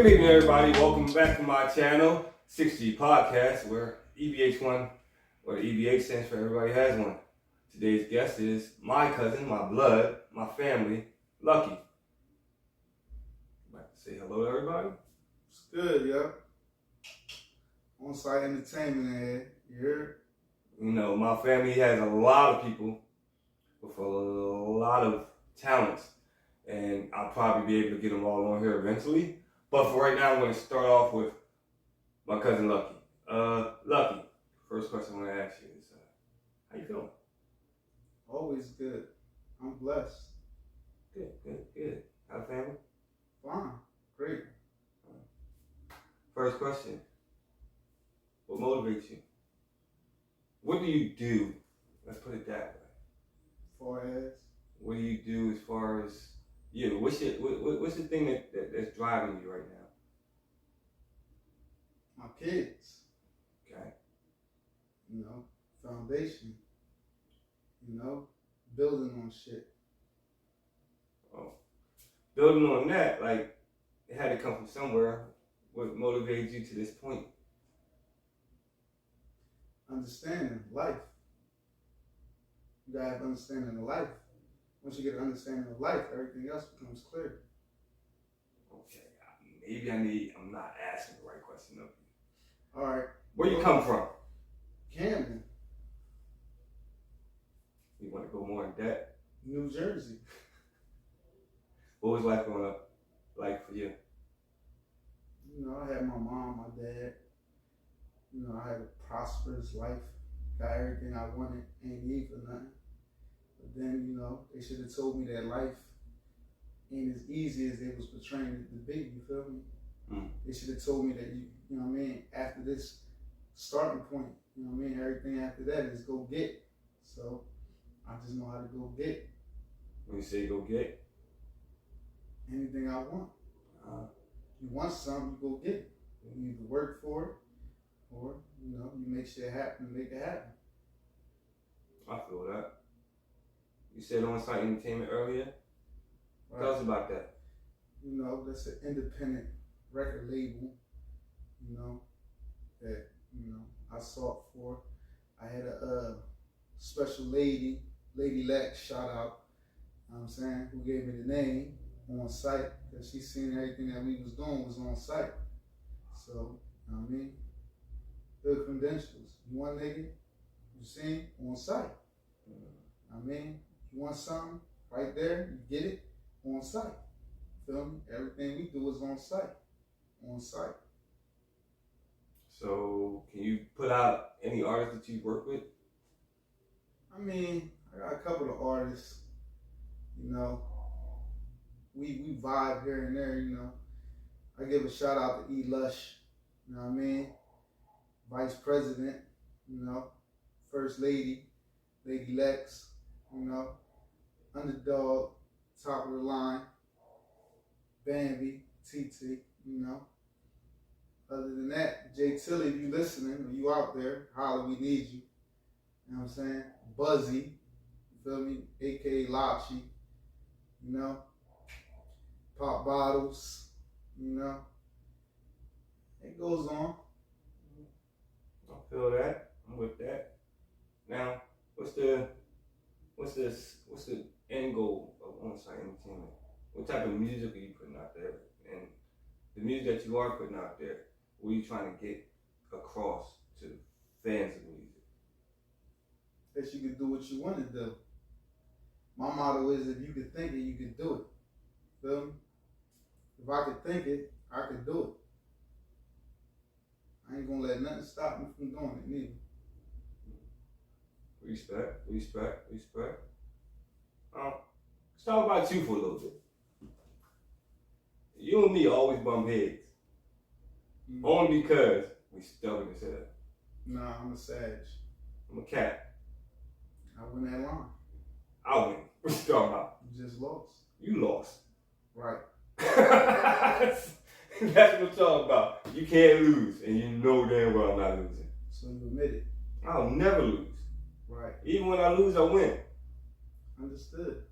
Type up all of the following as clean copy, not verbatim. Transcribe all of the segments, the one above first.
Good evening, everybody. Welcome back to my channel, 6gpodcast, where EBH1, or the EBH stands for Everybody Has One. Today's guest is my cousin, my blood, my family, Lucky. I'd like to say hello to everybody. It's good, yo. Onsyte entertainment head. You heard? You know, my family has a lot of people with a lot of talents, and I'll probably be able to get them all on here eventually. But for right now, I'm going to start off with my cousin Lucky. Lucky, first question I'm going to ask you is, how you feeling? Always good. I'm blessed. Good. How the family? Fine. Great. First question. What motivates you? What do you do? Let's put it that way. Far as? What do you do as far as you? What's the thing that's driving you right now? My kids. Okay. You know, foundation. You know, building on shit. Oh. Building on that, like, it had to come from somewhere. What motivated you to this point? Understanding life. You gotta have understanding of life. Once you get an understanding of life, everything else becomes clear. Okay, maybe I'm not asking the right question of you. All right. Where you come from? Camden. You want to go more in depth? New Jersey. What was life growing up like for you? You know, I had my mom, my dad. You know, I had a prosperous life. Got everything I wanted, ain't need for nothing. But then, you know, they should have told me that life ain't as easy as they was portraying it to be, you feel me? They should have told me that, you know what I mean, after this starting point, you know what I mean, everything after that is go get. So, I just know how to go get. When you say go get? Anything I want. You want something, you go get it. You either work for it, or, you know, you make shit happen and make it happen. I feel that. You said Onsyte Entertainment earlier. Right. Tell us about that. You know, that's an independent record label, you know, that, you know, I sought for. I had a special lady, Lady Lex, shout out, you know what I'm saying, who gave me the name, Onsyte, because she seen everything that we was doing was on site. So, you know what I mean? Good credentials. You want nigga, you seen Onsyte. I mean, you want something right there, you get it on site. Feel me? Everything we do is on site. Onsyte. So, can you put out any artists that you work with? I mean, I got a couple of artists, you know, we vibe here and there, you know. I give a shout out to E. Lush, you know what I mean? Vice President, you know, First Lady, Lady Lex, you know, Underdog, top of the line, Bambi, TT, you know. Other than that, Jay Tilly, if you listening or you out there, holla, we need you. You know what I'm saying? Buzzy, you feel me? AKA Lachi, you know. Pop Bottles, you know. It goes on. I feel that. I'm with that. Now, what's the end goal of Onsyte Entertainment? What type of music are you putting out there? And the music that you are putting out there, what are you trying to get across to fans of music? That you can do what you want to do. My motto is, if you can think it, you can do it. Feel me? If I could think it, I could do it. I ain't gonna let nothing stop me from doing it neither. Respect. Let's talk about you for a little bit. You and me always bump heads. Only because we stubborn as hell. Nah, I'm a Sag. I'm a cat. I win that line. I win. What you talking about? You just lost. You lost. Right. That's what I'm talking about. You can't lose, and you know damn well I'm not losing. So you admit it. I'll never lose. Right. Even when I lose, I win. Understood.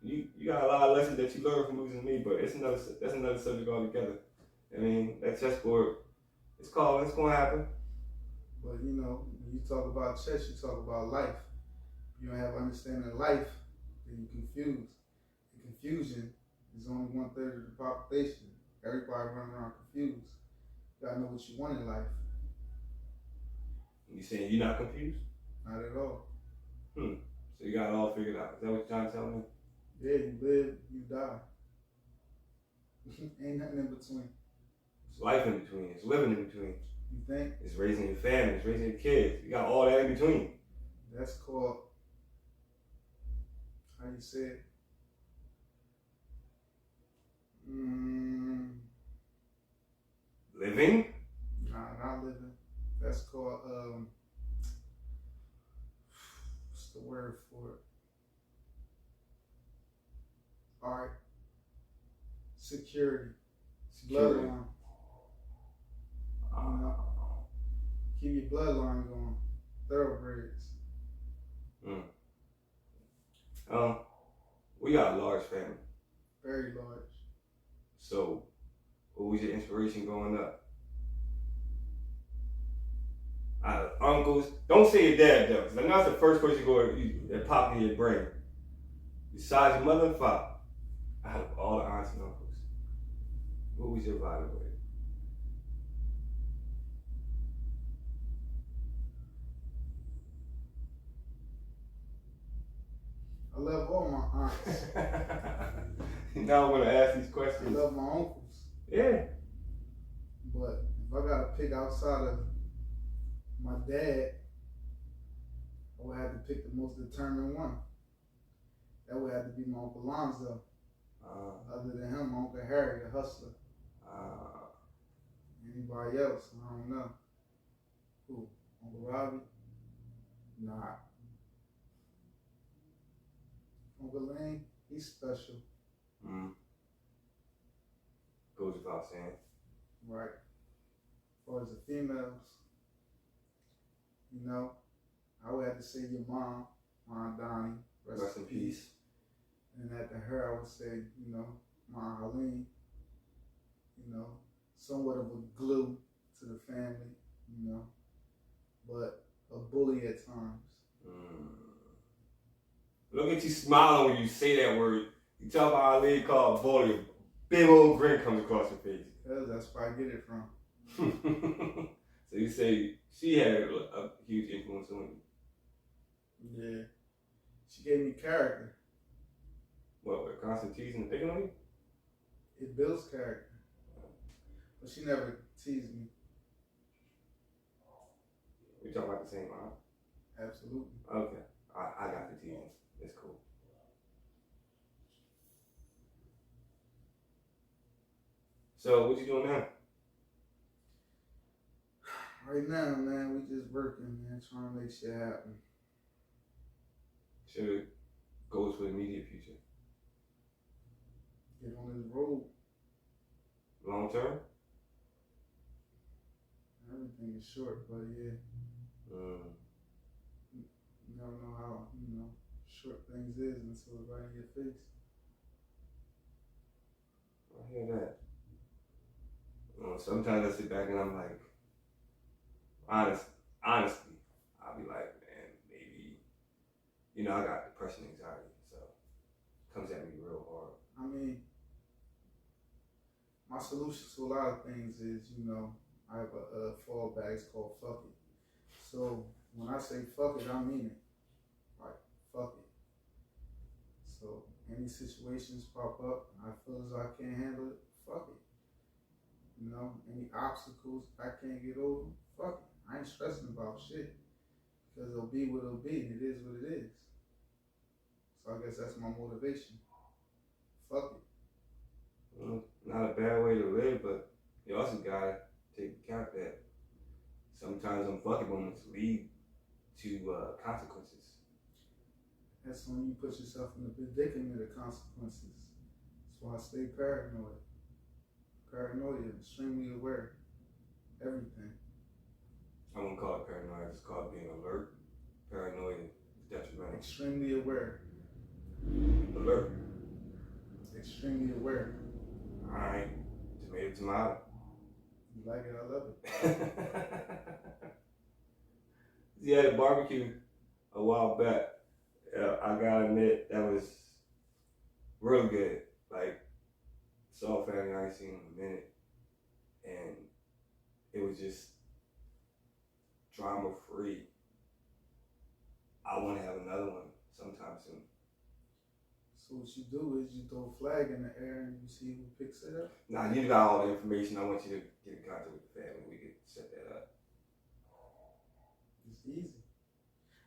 You got a lot of lessons that you learned from losing me, but that's another subject altogether. I mean, that chessboard, it's called, it's gonna happen. But you know, when you talk about chess, you talk about life. You don't have understanding of life, then you're confused. The confusion is only 1/3 of the population. Everybody running around confused. You gotta know what you want in life. You saying you're not confused? Not at all. So you got it all figured out. Is that what you're trying to tell me? Yeah, you live, you die. Ain't nothing in between. It's life in between. It's living in between. You think? It's raising your family. It's raising your kids. You got all that in between. That's called, how you say it? Living? Nah, not living. That's called, what's the word for it? Alright. Security. Bloodline. You know? Keep your bloodline going. Thoroughbreds. We got a large family. Very large. So, what was your inspiration growing up? Uncles. Don't say your dad though, because I know that's the first person that popped in your brain. Besides your mother and father, out of all the aunts and uncles, what was your vibe with? I love all my aunts. Now I'm gonna ask these I questions. love my uncles. Yeah. But if I gotta pick outside of my dad, I would have to pick the most determined one. That would have to be my Uncle Lonzo. Other than him, my Uncle Harry, the hustler. Anybody else? I don't know. Who? Uncle Robbie? Nah. Uncle Lane, he's special. Goes without saying. Right. As far as the females, you know, I would have to say your mom, Mom Donnie. Rest in peace. And after her, I would say, you know, Mom Helene. You know, somewhat of a glue to the family, you know, but a bully at times. Look at you smiling when you say that word. You talk about a lady called bully, a big old grin comes across your face. Because that's where I get it from. So you say she had a huge influence on you. Yeah. She gave me character. What, with constant teasing and picking on you? It builds character. But she never teased me. We talk about the same aunt? Absolutely. Okay. I got the teasing. It's cool. So what you doing now? Right now, man, we just working, man, trying to make shit happen. Should goals for the immediate future? Get on this road. Long term? Everything is short, but yeah. You never know how, you know, short things is until it's right in your face. I hear that. Sometimes I sit back and I'm like, honestly, I'll be like, man, maybe, you know, I got depression, anxiety, so it comes at me real hard. I mean, my solution to a lot of things is, you know, I have a fallback. It's called fuck it. So when I say fuck it, I mean it. Like, fuck it. So any situations pop up and I feel as though I can't handle it, fuck it. You know, any obstacles I can't get over, fuck it. I ain't stressing about shit. Because it'll be what it'll be and it is what it is. So I guess that's my motivation. Fuck it. Not a bad way to live, but you also gotta take account that sometimes them fucking moments lead to consequences. That's when you put yourself in the predicament of consequences. That's why I stay paranoid. Paranoia, extremely aware. Everything. I wouldn't call it paranoia, I just call it being alert. Paranoia is detrimental. Extremely aware. Alert. Extremely aware. Alright, tomato, tomato. You like it? I love it. Yeah, the barbecue a while back. I gotta admit that was real good. Like, saw a family I ain't seen in a minute, and it was just drama free. I want to have another one sometime soon. So what you do is you throw a flag in the air and you see who picks it up. Now you got all the information. I want you to get in contact with the family. We could set that up. It's easy.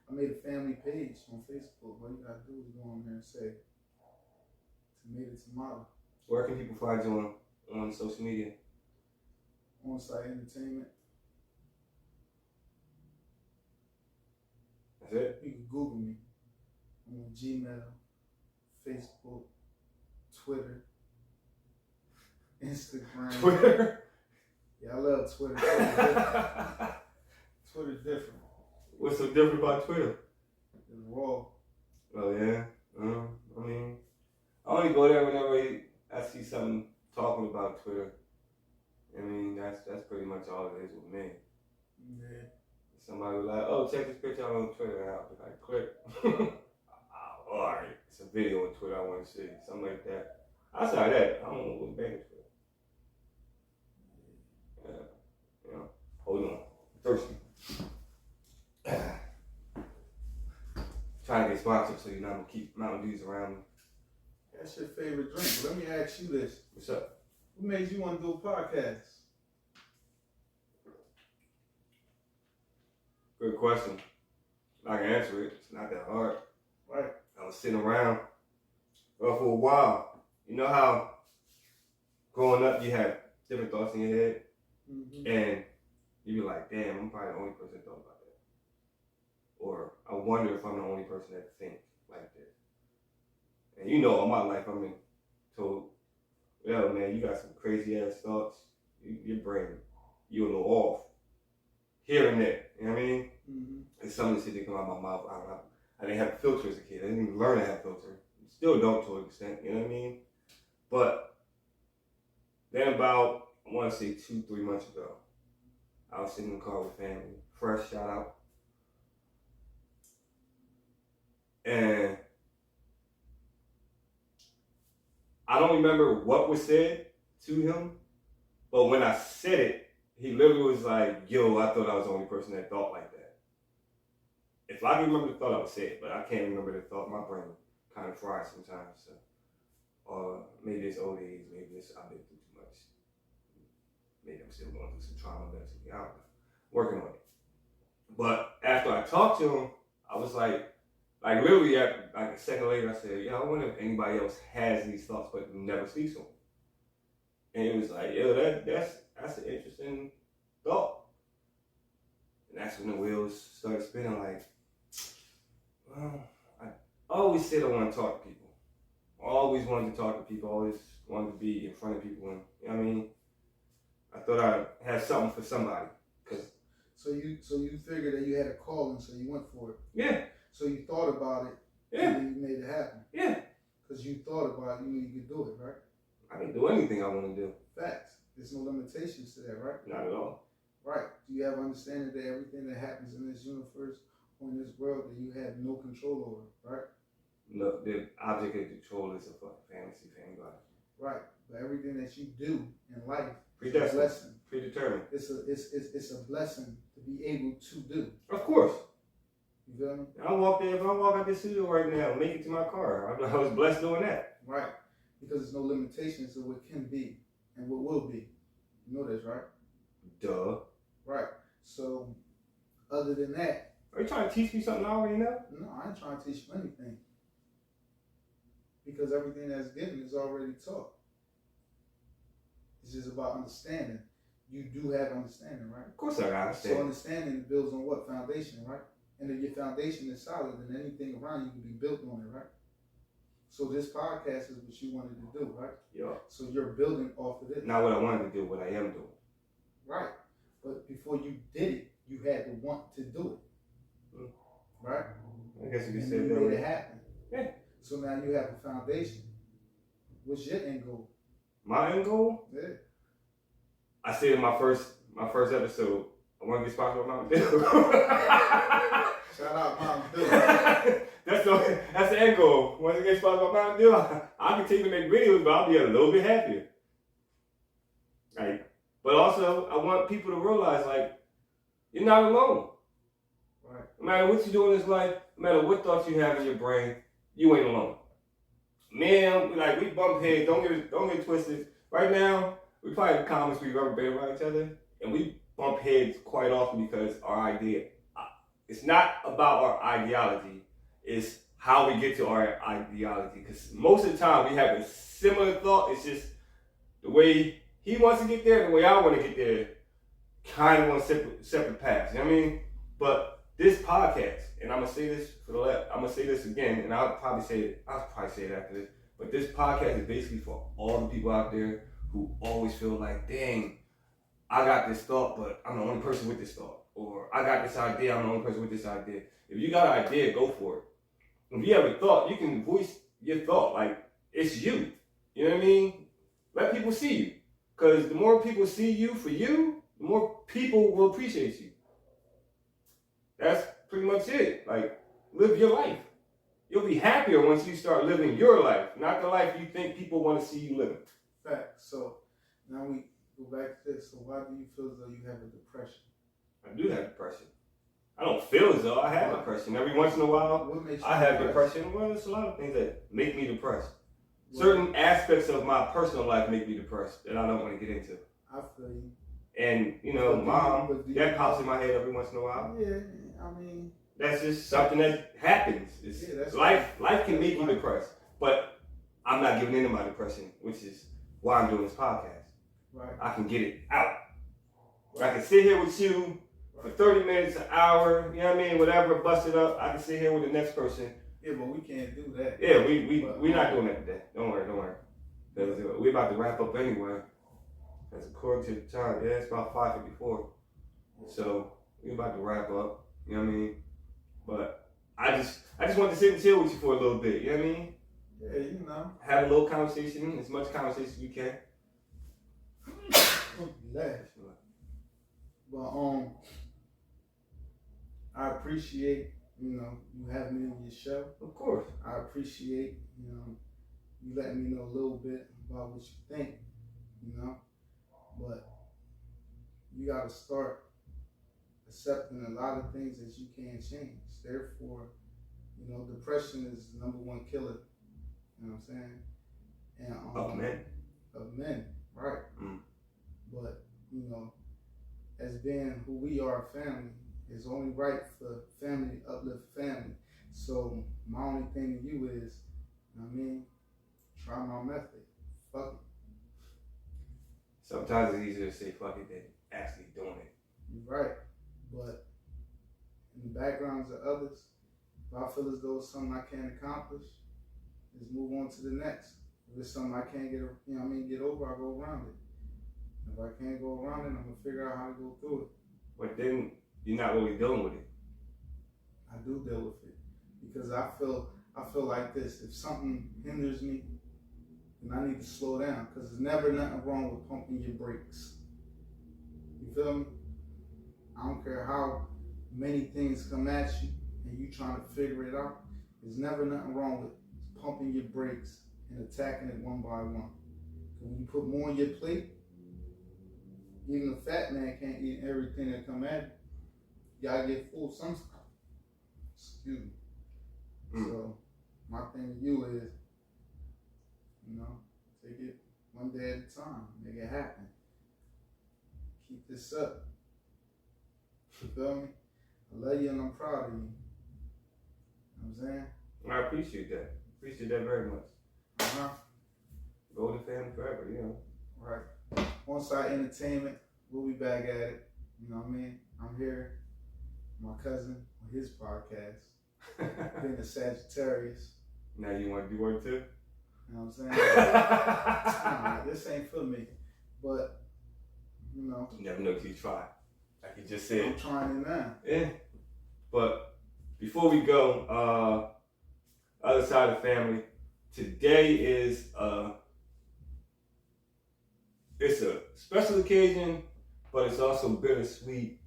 I made a family page on Facebook. All you gotta do is go on there and say tomato tomato. Where can people find you on social media? Onsyte Entertainment. That's it? You can Google me. I'm on Gmail, Facebook, Twitter, Instagram. Twitter? Yeah, I love Twitter. Twitter's different. What's so different about Twitter? It's raw. Oh yeah. I mean, I only go there whenever I see something talking about Twitter. I mean, that's pretty much all it is with me. Yeah. Somebody was like, "Oh, check this picture out on Twitter," and I'll be like, "Click." Oh, all right, it's a video on Twitter I want to see, something like that. Outside that, I don't know what's bad at Twitter. Yeah, you know. Hold on, thirsty. Trying to get sponsored, so you know I'm gonna keep Mountain Dews around me. That's your favorite drink. But let me ask you this. What's up? What made you want to do a podcast? Good question. I can answer it. It's not that hard. Right. I was sitting around for a while. You know how growing up you have different thoughts in your head, and you be like, "Damn, I'm probably the only person that thought about that," or "I wonder if I'm the only person that think like this." And you know, all my life I've been told, "Yo, man, you got some crazy ass thoughts. Your brain, you're a little off here and there." You know what I mean? And some of the shit that come out of my mouth, I didn't have a filter as a kid. I didn't even learn to have a filter. Still don't to an extent, you know what I mean? But then about, I want to say 2-3 months ago, I was sitting in the car with family. Fresh, shout out. And I don't remember what was said to him, but when I said it, he literally was like, "Yo, I thought I was the only person that thought like that." If I can remember the thought, I would say it, but I can't remember the thought. My brain kind of fries sometimes. So. Maybe it's old age, maybe it's I've been through too much. Maybe I'm still going through some trauma mentally. I don't know. Working on it. But after I talked to him, I was like literally like a second later, I said, "Yeah, I wonder if anybody else has these thoughts but never speaks to them." And it was like, "Yo, that's an interesting thought." And that's when the wheels started spinning. Like, well, I always said I want to talk to people. Always wanted to talk to people. Always wanted to be in front of people. And you know what I mean, I thought I had something for somebody. So you figured that you had a calling, so you went for it. Yeah. So you thought about it. Yeah. And then you made it happen. Yeah. Because you thought about it, you knew you could do it, right? I can do anything I want to do. Facts. There's no limitations to that, right? Not at all. Right. Do you have understanding that everything that happens in this universe or in this world that you have no control over, right? No, the object of control is a fucking fantasy for anybody. Right. But everything that you do in life is a Predestined. blessing. Predetermined. It's a blessing to be able to do. Of course. You feel me? If I walk out this studio right now and make it to my car, I was blessed doing that. Right. Because there's no limitations to what can be and what will be. You know this, right? Duh. Right. So, other than that. Are you trying to teach me something I already know? No, I ain't trying to teach you anything. Because everything that's given is already taught. It's just about understanding. You do have understanding, right? Of course I got understanding. So understanding builds on what? Foundation, right? And if your foundation is solid, then anything around you can be built on it, right? So this podcast is what you wanted to do, right? Yeah. So you're building off of it. Not what I wanted to do, what I am doing. Right. But before you did it, you had to want to do it. Right? I guess you could and say you that made way. it happen. Yeah. So now you have a foundation. What's your end goal? My end goal? Yeah. I said in my first episode, I want to get sponsored by Mountain Dew. Shout out Mountain Dew. That's the end goal. Once I get sponsored by Mountain Dew, I'll continue to make videos, but I'll be a little bit happier. Like, but also, I want people to realize, like, you're not alone. Right. No matter what you do in this life, no matter what thoughts you have in your brain, you ain't alone. Man, like, we bump heads. Don't get it twisted. Right now, we probably the calmest we've ever been around each other, and we bump heads quite often because it's not about our ideology, it's how we get to our ideology. Because most of the time we have a similar thought, it's just the way he wants to get there and the way I want to get there, kind of on separate paths, you know what I mean? But this podcast, and I'm going to say this I'm going to say this again, and I'll probably say it after this, but this podcast is basically for all the people out there who always feel like, dang, I got this thought, but I'm the only person with this thought. Or I got this idea, I'm the only person with this idea. If you got an idea, go for it. If you have a thought, you can voice your thought. Like, it's you. You know what I mean? Let people see you. Because the more people see you for you, the more people will appreciate you. That's pretty much it. Like, live your life. You'll be happier once you start living your life, not the life you think people want to see you living. Fact. So, now we go back to this. So, why do you feel as though you have a depression? I do have depression. I don't feel as though I have depression. Every once in a while, I have depression. Well, there's a lot of things that make me depressed. Certain aspects of my personal life make me depressed that I don't want to get into. I feel you. And, Mom, that pops in my head every once in a while. Yeah, I mean... That's just something that happens. Life can make you depressed. But I'm not giving in to my depression, which is why I'm doing this podcast. Right. I can get it out. I can sit here with you for 30 minutes, an hour, you know what I mean, whatever, bust it up. I can sit here with the next person. Yeah, but we can't do that. Yeah, we're not doing that today. Don't worry. We're about to wrap up anyway. That's according to the time. Yeah, it's about 5:54. So we're about to wrap up. You know what I mean? But I just want to sit and chill with you for a little bit. You know what I mean? Yeah, Have a little conversation, as much conversation as you can. But I appreciate you having me on your show. Of course. I appreciate you letting me know a little bit about what you think. But you got to start accepting a lot of things that you can't change. Therefore, depression is the number one killer. You know what I'm saying? And of men, right? Mm. But as being who we are, family, it's only right for family to uplift family. So my only thing to you is, try my method. Fuck it. Sometimes it's easier to say fuck it than actually doing it. You're right. But in the backgrounds of others, if I feel as though it's something I can't accomplish, just move on to the next. If it's something I can't get over, I go around it. If I can't go around it, I'm gonna figure out how to go through it. But then you're not really dealing with it. I do deal with it because I feel like this. If something hinders me, then I need to slow down because there's never nothing wrong with pumping your brakes. You feel me? I don't care how many things come at you and you trying to figure it out. There's never nothing wrong with pumping your brakes and attacking it one by one. When you put more on your plate, even a fat man can't eat everything that come at him. You gotta get full sometimes. Excuse me. So my thing to you is, take it one day at a time. Make it happen. Keep this up. You feel me? I love you and I'm proud of you. You know what I'm saying? I appreciate that. Appreciate that very much. Uh-huh. Go to family forever, Right. Onsyte Entertainment, we'll be back at it. You know what I mean? I'm here, my cousin, on his podcast, being a Sagittarius. Now you want to do one too? You know what I'm saying? This ain't for me. But, You never know till you try. Like you just said. I'm trying it now. Yeah. But before we go, other side of the family, today is it's a special occasion, but it's also bittersweet.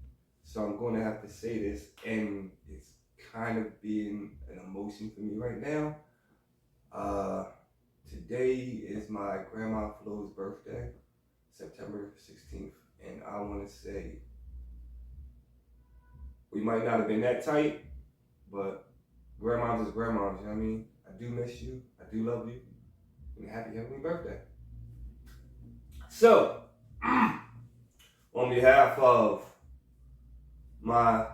So I'm going to have to say this, and it's kind of being an emotion for me right now. Today is my grandma Flo's birthday, September 16th, and I want to say we might not have been that tight, but grandma's is grandma's, you know what I mean? I do miss you, I do love you, and happy heavenly birthday. So, on behalf of my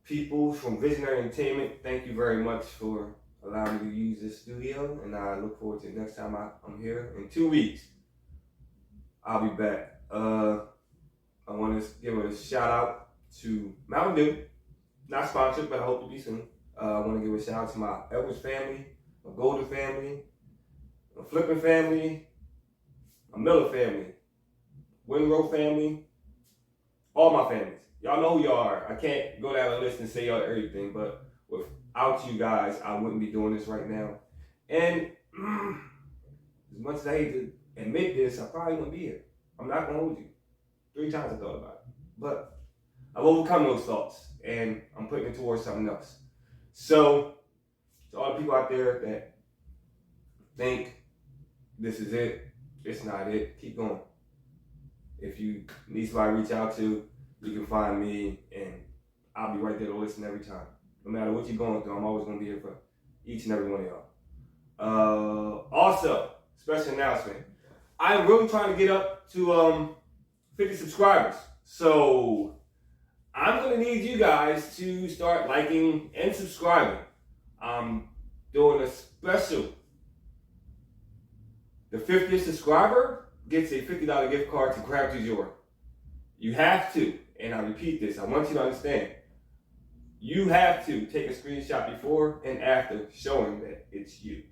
people from Visionary Entertainment, thank you very much for allowing me to use this studio, and I look forward to the next time I'm here. In 2 weeks, I'll be back. I want to give a shout out to Mountain Dew, not sponsored, but I hope to be soon. I want to give a shout out to my Edwards family, my Golden family, my Flippin family, my Miller family, Winrow family, all my families. Y'all know who y'all are. I can't go down the list and say y'all everything, but without you guys, I wouldn't be doing this right now. And as much as I hate to admit this, I probably wouldn't be here. I'm not going to hold you. 3 times I thought about it. But I've overcome those thoughts, and I'm putting it towards something else. So, to all the people out there that think this is it, it's not it, keep going. If you need somebody to reach out to, you can find me, and I'll be right there to listen every time. No matter what you're going through, I'm always going to be here for each and every one of y'all. Also, special announcement. I'm really trying to get up to 50 subscribers. So, I'm going to need you guys to start liking and subscribing. I'm doing a special. The 50th subscriber gets a $50 gift card to Crab du Jour. You have to, and I repeat this, I want you to understand. You have to take a screenshot before and after showing that it's you.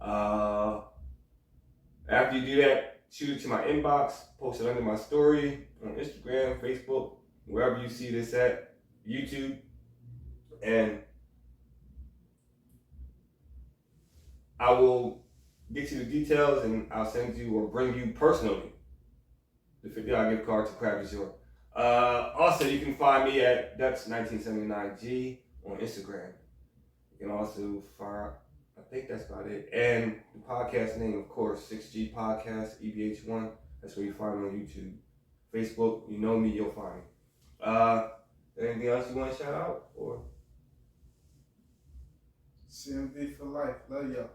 After you do that, shoot it to my inbox, post it under my story on Instagram, Facebook, wherever you see this at, YouTube, and I will get you the details, and I'll send you or bring you personally the $50 gift card to Crab du Jour. Also, you can find me at Dutch1979G on Instagram. You can also find, I think that's about it. And the podcast name, of course, 6gpodcast, EBH1. That's where you find me on YouTube. Facebook, you know me, you'll find me. Anything else you want to shout out? Or CMD for life. Love y'all.